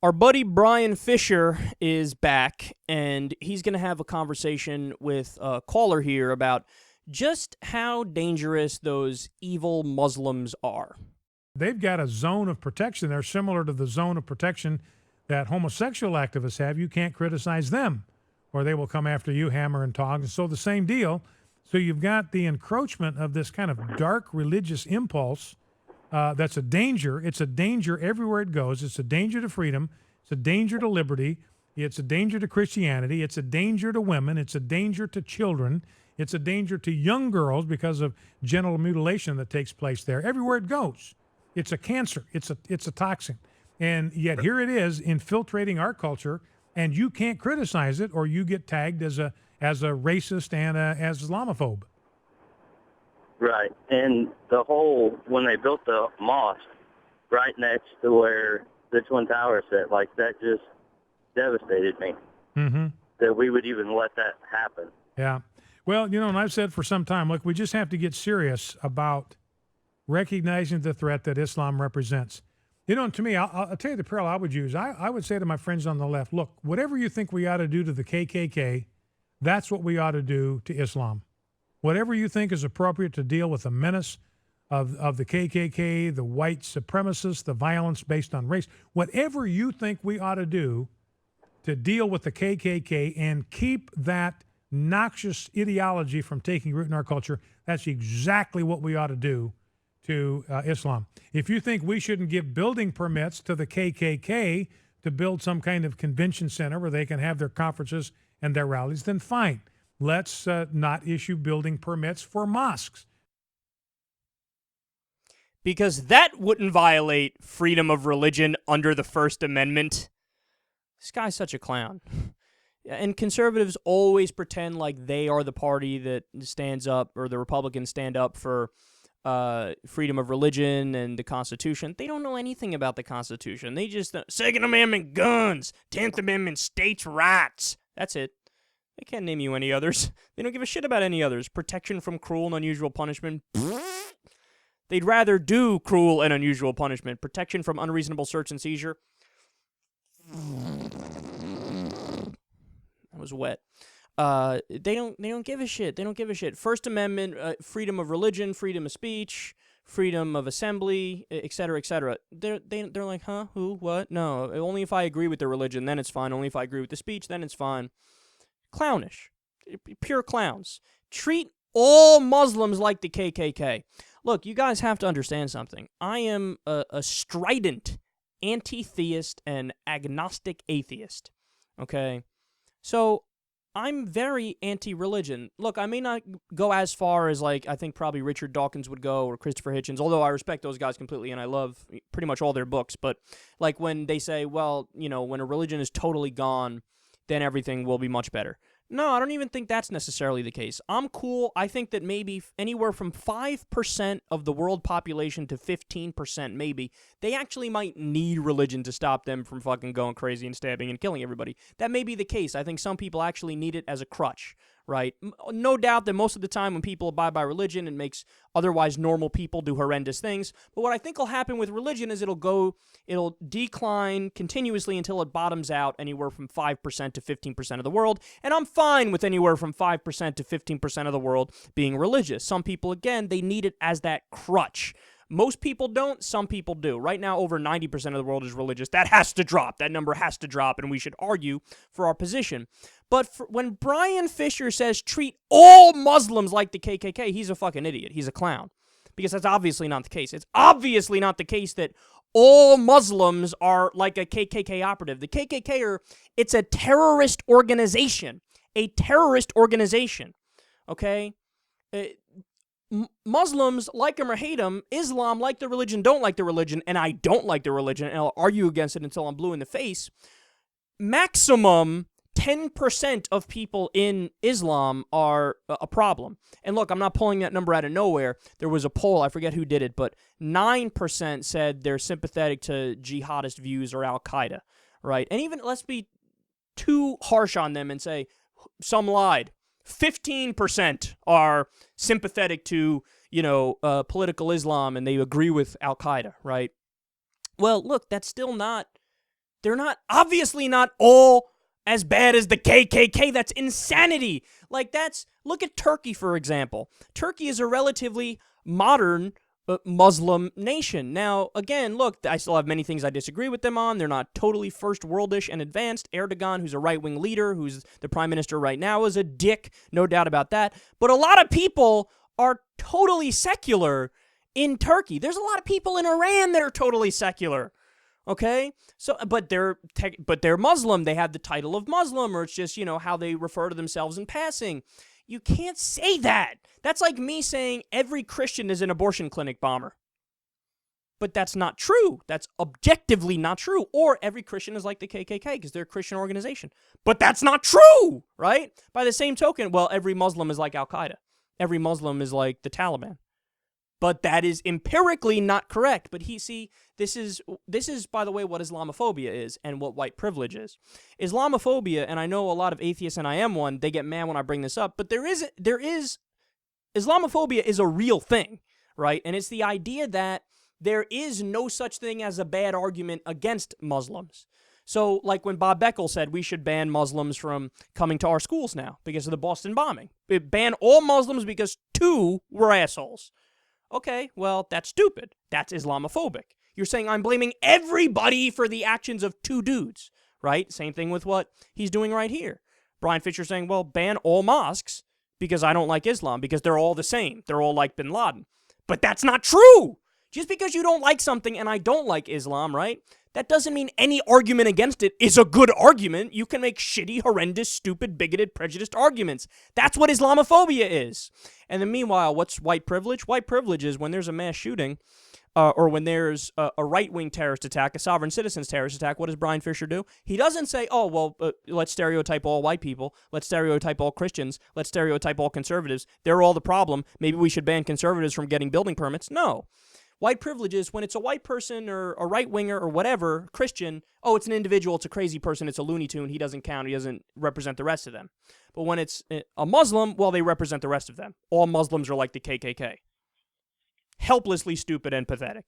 Our buddy Bryan Fischer is back, and he's going to have a conversation with a caller here about just how dangerous those evil Muslims are. They've got a zone of protection. They're similar to the zone of protection that homosexual activists have. You can't criticize them, or they will come after you, hammer and tongs. And so the same deal. So you've got the encroachment of this kind of dark religious impulse. That's a danger. It's a danger everywhere it goes. It's a danger to freedom. It's a danger to liberty. It's a danger to Christianity. It's a danger to women. It's a danger to children. It's a danger to young girls because of genital mutilation that takes place there. Everywhere it goes, it's a cancer. It's a toxin. And yet here it is infiltrating our culture, and you can't criticize it, or you get tagged as a racist and as Islamophobe. Right, and when they built the mosque right next to where the Twin Towers sit, like, that just devastated me, that we would even let that happen. Yeah. Well, and I've said for some time, look, we just have to get serious about recognizing the threat that Islam represents. To me, I'll tell you the parallel I would use. I would say to my friends on the left, look, whatever you think we ought to do to the KKK, that's what we ought to do to Islam. Whatever you think is appropriate to deal with the menace of the KKK, the white supremacists, the violence based on race, whatever you think we ought to do to deal with the KKK and keep that noxious ideology from taking root in our culture, that's exactly what we ought to do to Islam. If you think we shouldn't give building permits to the KKK to build some kind of convention center where they can have their conferences and their rallies, then fine. Let's not issue building permits for mosques. Because that wouldn't violate freedom of religion under the First Amendment. This guy's such a clown. And conservatives always pretend like they are the party that stands up, or the Republicans stand up for freedom of religion and the Constitution. They don't know anything about the Constitution. They just, Second Amendment, guns, 10th Amendment, states' rights. That's it. They can't name you any others. They don't give a shit about any others. Protection from cruel and unusual punishment. They'd rather do cruel and unusual punishment. Protection from unreasonable search and seizure. That was wet. They don't give a shit. They don't give a shit. First Amendment, freedom of religion, freedom of speech, freedom of assembly, etc., etc. They're like, huh? Who? What? No. Only if I agree with the religion, then it's fine. Only if I agree with the speech, then it's fine. Clownish. Pure clowns. Treat all Muslims like the KKK. Look, you guys have to understand something. I am a strident anti-theist and agnostic atheist. Okay? So I'm very anti-religion. Look, I may not go as far as, like, I think probably Richard Dawkins would go, or Christopher Hitchens, although I respect those guys completely and I love pretty much all their books. But, like, when they say, well, when a religion is totally gone, then everything will be much better. No, I don't even think that's necessarily the case. I'm cool. I think that maybe anywhere from 5% of the world population to 15%, maybe, they actually might need religion to stop them from fucking going crazy and stabbing and killing everybody. That may be the case. I think some people actually need it as a crutch, right? No doubt that most of the time when people abide by religion, it makes otherwise normal people do horrendous things. But what I think will happen with religion is it'll decline continuously until it bottoms out anywhere from 5% to 15% of the world. And I'm fine with anywhere from 5% to 15% of the world being religious. Some people, again, they need it as that crutch. Most people don't. Some people do. Right now, over 90% of the world is religious. That has to drop. That number has to drop, and we should argue for our position. But when Bryan Fischer says treat all Muslims like the KKK, he's a fucking idiot. He's a clown. Because that's obviously not the case. It's obviously not the case that all Muslims are like a KKK operative. The KKK it's a terrorist organization. A terrorist organization. Okay? Muslims, like them or hate them, Islam, like the religion, don't like the religion, and I don't like the religion, and I'll argue against it until I'm blue in the face. Maximum 10% of people in Islam are a problem. And look, I'm not pulling that number out of nowhere. There was a poll, I forget who did it, but 9% said they're sympathetic to jihadist views or Al-Qaeda, right? And even, let's be too harsh on them and say, some lied. 15% are sympathetic to, political Islam and they agree with Al-Qaeda, right? Well, look, that's still not They're not, obviously not all as bad as the KKK. That's insanity. Like look at Turkey, for example. Turkey is a relatively modern Muslim nation. Now, again, look, I still have many things I disagree with them on. They're not totally first worldish and advanced. Erdogan, who's a right-wing leader, who's the prime minister right now, is a dick, no doubt about that. But a lot of people are totally secular in Turkey. There's a lot of people in Iran that are totally secular. Okay? So, but they're Muslim. They have the title of Muslim, or it's just, how they refer to themselves in passing. You can't say that. That's like me saying every Christian is an abortion clinic bomber. But that's not true. That's objectively not true. Or every Christian is like the KKK because they're a Christian organization. But that's not true, right? By the same token, well, every Muslim is like Al-Qaeda. Every Muslim is like the Taliban. But that is empirically not correct. But this is, by the way, what Islamophobia is and what white privilege is. Islamophobia, and I know a lot of atheists, and I am one, they get mad when I bring this up, but Islamophobia is a real thing, right? And it's the idea that there is no such thing as a bad argument against Muslims. So, like when Bob Beckel said we should ban Muslims from coming to our schools now because of the Boston bombing. Ban all Muslims because 2 were assholes. Okay, well, that's stupid. That's Islamophobic. You're saying I'm blaming everybody for the actions of 2 dudes, right? Same thing with what he's doing right here. Bryan Fischer saying, well, ban all mosques because I don't like Islam, because they're all the same. They're all like bin Laden. But that's not true! Just because you don't like something and I don't like Islam, right? That doesn't mean any argument against it is a good argument. You can make shitty, horrendous, stupid, bigoted, prejudiced arguments. That's what Islamophobia is. And then meanwhile, what's white privilege? White privilege is when there's a mass shooting or when there's a right-wing terrorist attack, a sovereign citizen's terrorist attack. What does Bryan Fischer do? He doesn't say, oh, well, let's stereotype all white people. Let's stereotype all Christians. Let's stereotype all conservatives. They're all the problem. Maybe we should ban conservatives from getting building permits. No. White privilege is when it's a white person or a right-winger or whatever, Christian, oh, it's an individual, it's a crazy person, it's a Looney Tune, he doesn't count, he doesn't represent the rest of them. But when it's a Muslim, well, they represent the rest of them. All Muslims are like the KKK. Helplessly stupid and pathetic.